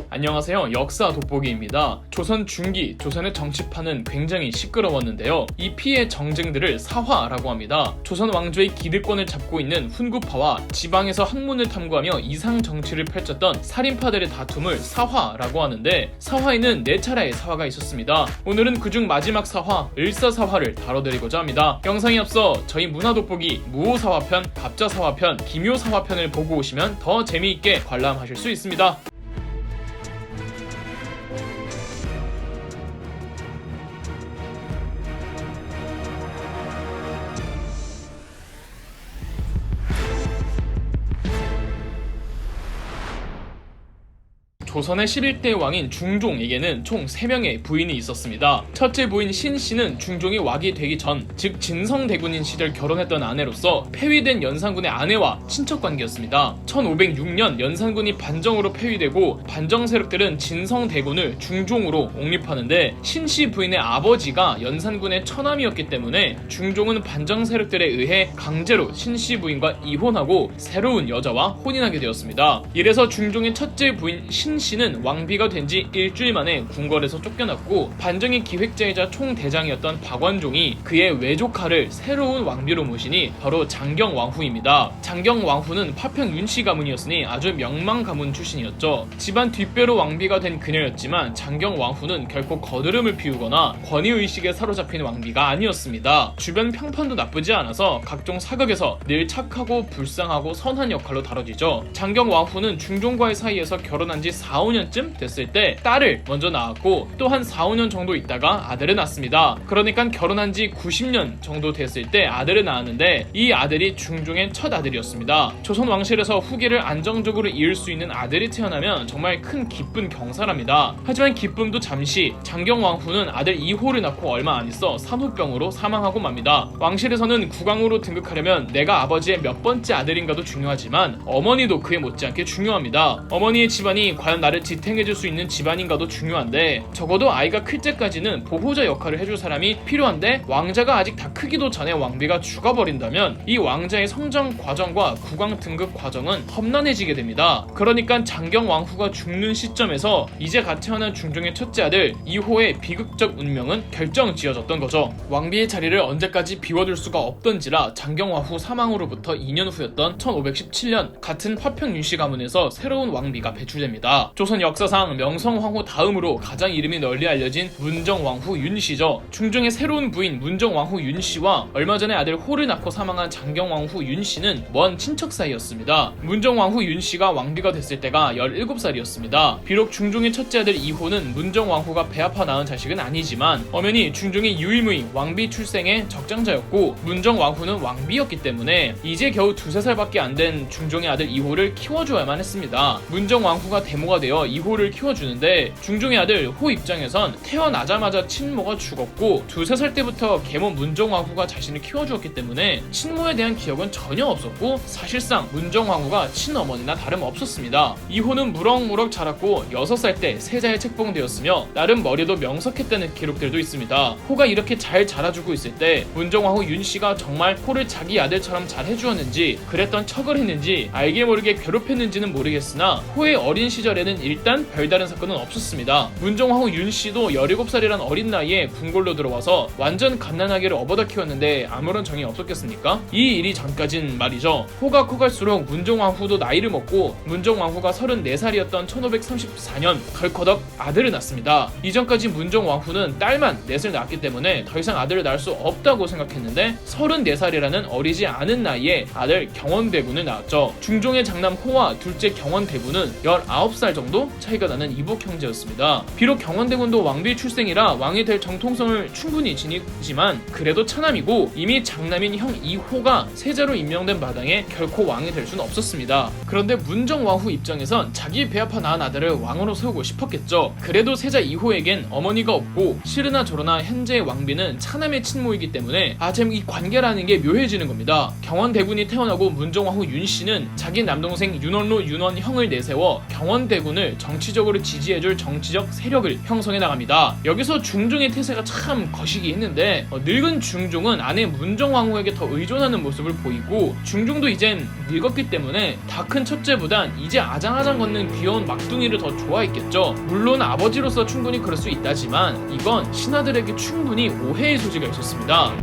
안녕하세요. 역사 돋보기입니다. 조선 중기, 조선의 정치판은 굉장히 시끄러웠는데요. 이 피해 정쟁들을 사화라고 합니다. 조선 왕조의 기득권을 잡고 있는 훈구파와 지방에서 학문을 탐구하며 이상 정치를 펼쳤던 살인파들의 다툼을 사화라고 하는데, 사화에는 4차례의 사화가 있었습니다. 오늘은 그중 마지막 사화, 을사사화를 다뤄드리고자 합니다. 영상에 앞서 저희 문화돋보기 무오사화편, 갑자사화편, 기묘사화편을 보고 오시면 더 재미있게 관람하실 수 있습니다. 조선의 11대 왕인 중종에게는 총 3명의 부인이 있었습니다. 첫째 부인 신씨는 중종이 왕이 되기 전, 즉 진성대군인 시절 결혼했던 아내로서 폐위된 연산군의 아내와 친척관계였습니다. 1506년 연산군이 반정으로 폐위되고 반정 세력들은 진성대군을 중종으로 옹립하는데, 신씨 부인의 아버지가 연산군의 처남이었기 때문에 중종은 반정 세력들에 의해 강제로 신씨 부인과 이혼하고 새로운 여자와 혼인하게 되었습니다. 이래서 중종의 첫째 부인 신씨는 왕비가 된 지 일주일 만에 궁궐에서 쫓겨났고, 반정의 기획자이자 총대장이었던 박완종이 그의 외조카를 새로운 왕비로 모시니 바로 장경왕후입니다. 장경왕후는 파평 윤씨 가문이었으니 아주 명망 가문 출신이었죠. 집안 뒷배로 왕비가 된 그녀였지만 장경왕후는 결코 거드름을 피우거나 권위의식에 사로잡힌 왕비가 아니었습니다. 주변 평판도 나쁘지 않아서 각종 사극에서 늘 착하고 불쌍하고 선한 역할로 다뤄지죠. 장경왕후는 중종과의 사이에서 결혼한 지 4-5년쯤 됐을 때 딸을 먼저 낳았고, 또 한 4-5년 정도 있다가 아들을 낳습니다. 그러니까 결혼한 지 90년 정도 됐을 때 아들을 낳았는데, 이 아들이 중종의 첫 아들이었습니다. 조선 왕실에서 후계를 안정적으로 이을 수 있는 아들이 태어나면 정말 큰 기쁜 경사랍니다. 하지만 기쁨도 잠시, 장경왕후는 아들 2호를 낳고 얼마 안 있어 산후병으로 사망하고 맙니다. 왕실에서는 국왕으로 등극하려면 내가 아버지의 몇 번째 아들인가도 중요하지만 어머니도 그에 못지않게 중요합니다. 어머니의 집안이 과연 나를 지탱해줄 수 있는 집안인가도 중요한데, 적어도 아이가 클 때까지는 보호자 역할을 해줄 사람이 필요한데, 왕자가 아직 다 크기도 전에 왕비가 죽어버린다면 이 왕자의 성장 과정과 국왕 등극 과정은 험난해지게 됩니다. 그러니까 장경왕후가 죽는 시점에서 이제 갓 태어난 중종의 첫째 아들 2호의 비극적 운명은 결정지어졌던 거죠. 왕비의 자리를 언제까지 비워둘 수가 없던지라 장경왕후 사망으로부터 2년 후였던 1517년 같은 파평 윤씨 가문에서 새로운 왕비가 배출됩니다. 조선 역사상 명성황후 다음으로 가장 이름이 널리 알려진 문정왕후 윤씨죠. 중종의 새로운 부인 문정왕후 윤씨와 얼마 전에 아들 호를 낳고 사망한 장경왕후 윤씨는 먼 친척 사이였습니다. 문정왕후 윤씨가 왕비가 됐을 때가 17살이었습니다. 비록 중종의 첫째 아들 2호는 문정왕후가 배 아파 낳은 자식은 아니지만 엄연히 중종의 유일무이 왕비 출생의 적장자였고, 문정왕후는 왕비였기 때문에 이제 겨우 2-3살밖에 안 된 중종의 아들 2호를 키워줘야만 했습니다. 문정왕후가 대모가 되어 2호를 키워주는데, 중종의 아들 호 입장에선 태어나자마자 친모가 죽었고 2-3살 때부터 계모 문정왕후가 자신을 키워주었기 때문에 친모에 대한 기억은 전혀 없었고, 사실상 문정왕후가 친어머니나 다름없었습니다. 2호는 무럭무럭 자랐고 6살 때 세자에 책봉되었으며 나름 머리도 명석했다는 기록들도 있습니다. 호가 이렇게 잘 자라주고 있을 때 문정왕후 윤씨가 정말 호를 자기 아들처럼 잘 해주었는지, 그랬던 척을 했는지, 알게 모르게 괴롭혔는지는 모르겠으나 호의 어린 시절에는 일단 별다른 사건은 없었습니다. 문정왕후 윤씨도 17살이란 어린 나이에 궁궐로 들어와서 완전 갓난아기를 업어다 키웠는데 아무런 정이 없었겠습니까? 이 일이 전까진 말이죠. 호가 커갈수록 문정왕후도 나이를 먹고, 문정왕후가 34살이었던 1534년 덜커덕 아들을 낳습니다. 이전까지 문정왕후는 딸만 넷을 낳았기 때문에 더 이상 아들을 낳을 수 없다고 생각했는데, 34살이라는 어리지 않은 나이에 아들 경원대군을 낳았죠. 중종의 장남 호와 둘째 경원대군은 19살 정도 차이가 나는 이복 형제였습니다. 비록 경원대군도 왕비 출생이라 왕이 될 정통성을 충분히 지니지만 그래도 차남이고, 이미 장남인 형 2호가 세자로 임명된 마당에 결코 왕이 될 수는 없었습니다. 그런데 문정왕후 입장에선 자기 배 아파 낳은 아들을 왕으로 세우고 싶었겠죠. 그래도 세자 2호에겐 어머니가 없고, 실으나 저러나 현재의 왕비는 차남의 친모이기 때문에 지금 이 관계라는 게 묘해지는 겁니다. 경원대군이 태어나고 문정왕후 윤씨는 자기 남동생 윤원로 윤원형을 내세워 경원대군 경원대군을 정치적으로 지지해줄 정치적 세력을 형성해 나갑니다. 여기서 중종의 태세가 참 거시기 했는데 늙은 중종은 아내 문정왕후에게 더 의존하는 모습을 보이고 중종도 이젠 늙었기 때문에 다 큰 첫째보단 이제 아장아장 걷는 귀여운 막둥이를 더 좋아했겠죠. 물론 아버지로서 충분히 그럴 수 있다지만 이건 신하들에게 충분히 오해의 소지가 있었습니다.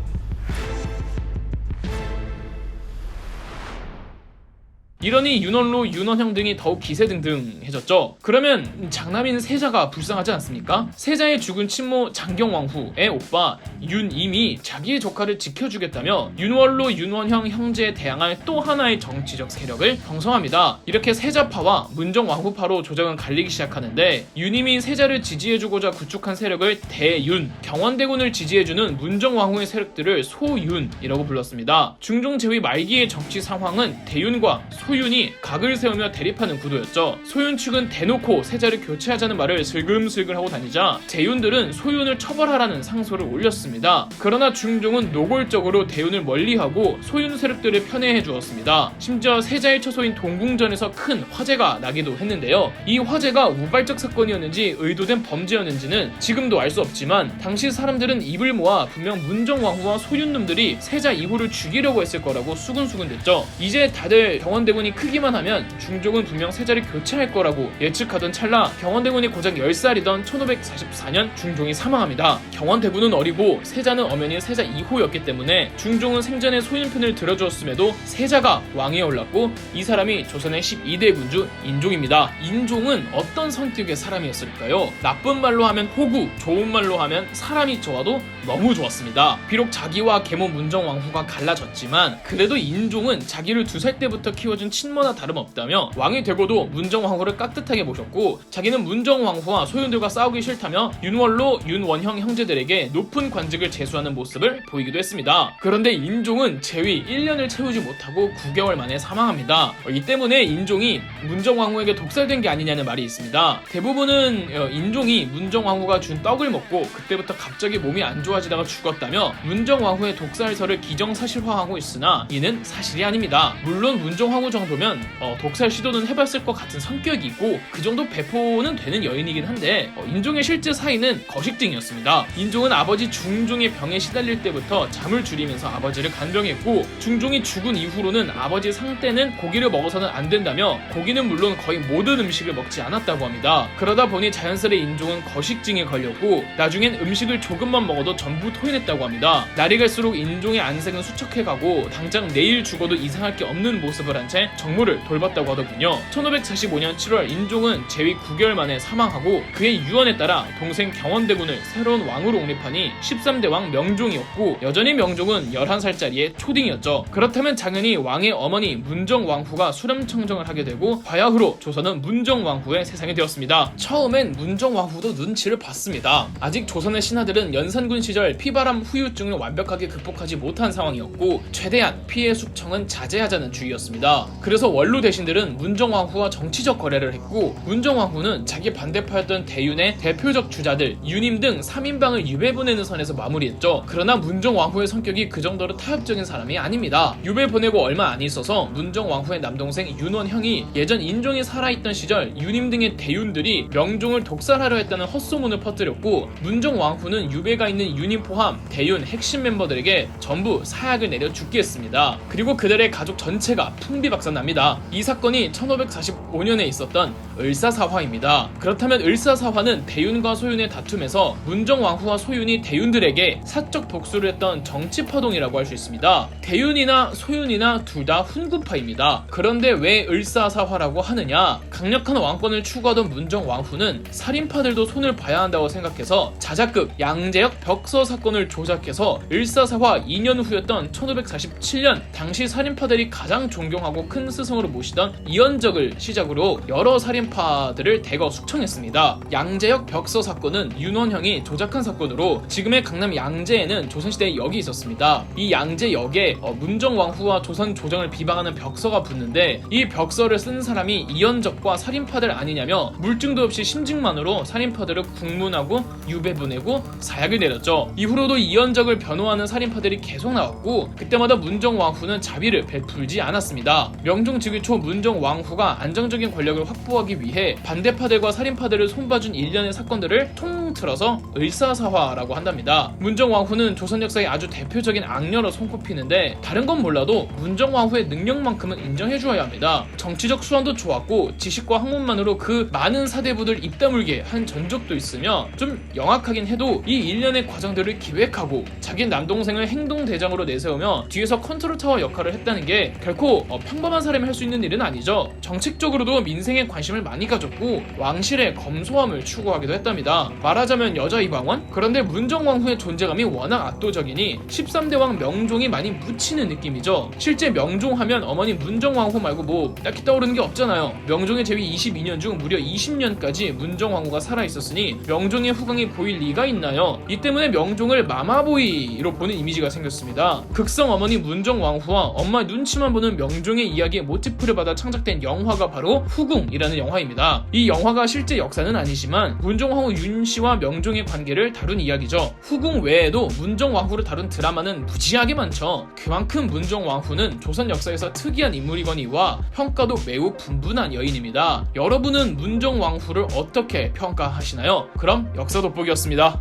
이러니 윤원로, 윤원형 등이 더욱 기세등등해졌죠. 그러면 장남인 세자가 불쌍하지 않습니까? 세자의 죽은 친모 장경왕후의 오빠 윤임이 자기의 조카를 지켜주겠다며 윤원로, 윤원형 형제에 대항할 또 하나의 정치적 세력을 형성합니다. 이렇게 세자파와 문정왕후파로 조정은 갈리기 시작하는데 윤임이 세자를 지지해주고자 구축한 세력을 대윤, 경원대군을 지지해주는 문정왕후의 세력들을 소윤이라고 불렀습니다. 중종 제위 말기의 정치 상황은 대윤과 소윤이 각을 세우며 대립하는 구도였죠. 소윤 측은 대놓고 세자를 교체하자는 말을 슬금슬금 하고 다니자 대윤들은 소윤을 처벌하라는 상소를 올렸습니다. 그러나 중종은 노골적으로 대윤을 멀리하고 소윤 세력들을 편애해 주었습니다. 심지어 세자의 처소인 동궁전에서 큰 화재가 나기도 했는데요. 이 화재가 우발적 사건이었는지 의도된 범죄였는지는 지금도 알 수 없지만 당시 사람들은 입을 모아 분명 문정왕후와 소윤놈들이 세자 이후를 죽이려고 했을 거라고 수근수근댔죠. 이제 다들 경원대군이 크기만 하면 중종은 분명 세자를 교체할 거라고 예측하던 찰나 경원대군이 고작 10살이던 1544년 중종이 사망합니다. 경원대군은 어리고 세자는 엄연히 세자 2호였기 때문에 중종은 생전에 소윤편을 들어주었음에도 세자가 왕위에 올랐고 이 사람이 조선의 12대 군주 인종입니다. 인종은 어떤 성격의 사람이었을까요? 나쁜 말로 하면 호구, 좋은 말로 하면 사람이 좋아도 너무 좋았습니다. 비록 자기와 계모 문정왕후가 갈라졌지만 그래도 인종은 자기를 2살 때부터 키워준 친모나 다름없다며 왕이 되고도 문정왕후를 깍듯하게 모셨고 자기는 문정왕후와 소윤들과 싸우기 싫다며 윤원로, 윤원형 형제들에게 높은 관직을 제수하는 모습을 보이기도 했습니다. 그런데 인종은 재위 1년을 채우지 못하고 9개월 만에 사망합니다. 이 때문에 인종이 문정왕후에게 독살된 게 아니냐는 말이 있습니다. 대부분은 인종이 문정왕후가 준 떡을 먹고 그때부터 갑자기 몸이 안 좋아지다가 죽었다며 문정왕후의 독살설을 기정사실화하고 있으나 이는 사실이 아닙니다. 물론 문정왕후 정도면 독살 시도는 해봤을 것 같은 성격이고 그 정도 배포는 되는 여인이긴 한데 인종의 실제 사이는 거식증이었습니다. 인종은 아버지 중종의 병에 시달릴 때부터 잠을 줄이면서 아버지를 간병했고 중종이 죽은 이후로는 아버지 상때는 고기를 먹어서는 안 된다며 고기는 물론 거의 모든 음식을 먹지 않았다고 합니다. 그러다 보니 자연스레 인종은 거식증에 걸렸고 나중엔 음식을 조금만 먹어도 전부 토해냈다고 합니다. 날이 갈수록 인종의 안색은 수척해가고 당장 내일 죽어도 이상할 게 없는 모습을 한 채 정무를 돌봤다고 하더군요. 1545년 7월 인종은 재위 9개월 만에 사망하고 그의 유언에 따라 동생 경원대군을 새로운 왕으로 옹립하니 13대 왕 명종이었고 여전히 명종은 11살짜리의 초딩이었죠. 그렇다면 당연히 왕의 어머니 문정왕후가 수렴청정을 하게 되고 바야흐로 조선은 문정왕후의 세상이 되었습니다. 처음엔 문정왕후도 눈치를 봤습니다. 아직 조선의 신하들은 연산군 시절 피바람 후유증을 완벽하게 극복하지 못한 상황이었고 최대한 피해 숙청은 자제하자는 주의였습니다. 그래서 원로 대신들은 문정왕후와 정치적 거래를 했고 문정왕후는 자기 반대파였던 대윤의 대표적 주자들 윤임 등 3인방을 유배 보내는 선에서 마무리했죠. 그러나 문정왕후의 성격이 그 정도로 타협적인 사람이 아닙니다. 유배 보내고 얼마 안 있어서 문정왕후의 남동생 윤원형이 예전 인종이 살아있던 시절 윤임 등의 대윤들이 명종을 독살하려 했다는 헛소문을 퍼뜨렸고 문정왕후는 유배가 있는 윤임 포함 대윤 핵심 멤버들에게 전부 사약을 내려 죽게 했습니다. 그리고 그들의 가족 전체가 풍비박산납니다. 이 사건이 1545년에 있었던 을사사화입니다. 그렇다면 을사사화는 대윤과 소윤의 다툼에서 문정왕후와 소윤이 대윤들에게 사적 복수를 했던 정치파동이라고 할 수 있습니다. 대윤이나 소윤이나 둘 다 훈구파입니다. 그런데 왜 을사사화라고 하느냐? 강력한 왕권을 추구하던 문정왕후는 살인파들도 손을 봐야 한다고 생각해서 자작극 양재역 벽서 사건을 조작해서 을사사화 2년 후였던 1547년 당시 살인파들이 가장 존경하고 큰 스승으로 모시던 이연적을 시작으로 여러 살인파들을 대거 숙청했습니다. 양재역 벽서 사건은 윤원형이 조작한 사건으로 지금의 강남 양재에는 조선시대에 역이 있었습니다. 이 양재역에 문정왕후와 조선 조정을 비방하는 벽서가 붙는데 이 벽서를 쓴 사람이 이연적과 살인파들 아니냐며 물증도 없이 심증만으로 살인파들을 국문하고 유배 보내고 사약을 내렸죠. 이후로도 이연적을 변호하는 살인파들이 계속 나왔고 그때마다 문정왕후는 자비를 베풀지 않았습니다. 명종 즉위 초 문정왕후가 안정적인 권력을 확보하기 위해 반대파들과 살인파들을 손봐준 일련의 사건들을 통틀어서 을사사화라고 한답니다. 문정왕후는 조선 역사의 아주 대표적인 악녀로 손꼽히는데 다른 건 몰라도 문정왕후의 능력만큼은 인정해주어야 합니다. 정치적 수완도 좋았고 지식과 학문만으로 그 많은 사대부들 입다물게 한 전적도 있으며 좀 영악하긴 해도 이 일련의 과정들을 기획하고 자기 남동생을 행동대장으로 내세우며 뒤에서 컨트롤 타워 역할을 했다는 게 결코 평범한 사람이 할 수 있는 일은 아니죠. 정책적으로도 민생에 관심을 많이 가졌고 왕실의 검소함을 추구하기도 했답니다. 말하자면 여자 이방원? 그런데 문정왕후의 존재감이 워낙 압도적이니 13대 왕 명종이 많이 묻히는 느낌이죠. 실제 명종하면 어머니 문정왕후 말고 뭐 딱히 떠오르는 게 없잖아요. 명종의 재위 22년 중 무려 20년까지 문정왕후가 살아있었으니 명종의 후광이 보일 리가 있나요? 이 때문에 명종을 마마보이로 보는 이미지가 생겼습니다. 극성 어머니 문정왕후와 엄마 눈치만 보는 명종의 이야기에 모티프를 받아 창작된 영화가 바로 후궁이라는 영화입니다. 이 영화가 실제 역사는 아니지만 문정왕후 윤씨와 명종의 관계를 다룬 이야기죠. 후궁 외에도 문정왕후를 다룬 드라마는 무지하게 많죠. 그만큼 문정왕후는 조선 역사에서 특이한 인물이거니와 평가도 매우 분분한 여인입니다. 여러분은 문정왕후를 어떻게 평가하시나요? 그럼 역사 돋보기였습니다.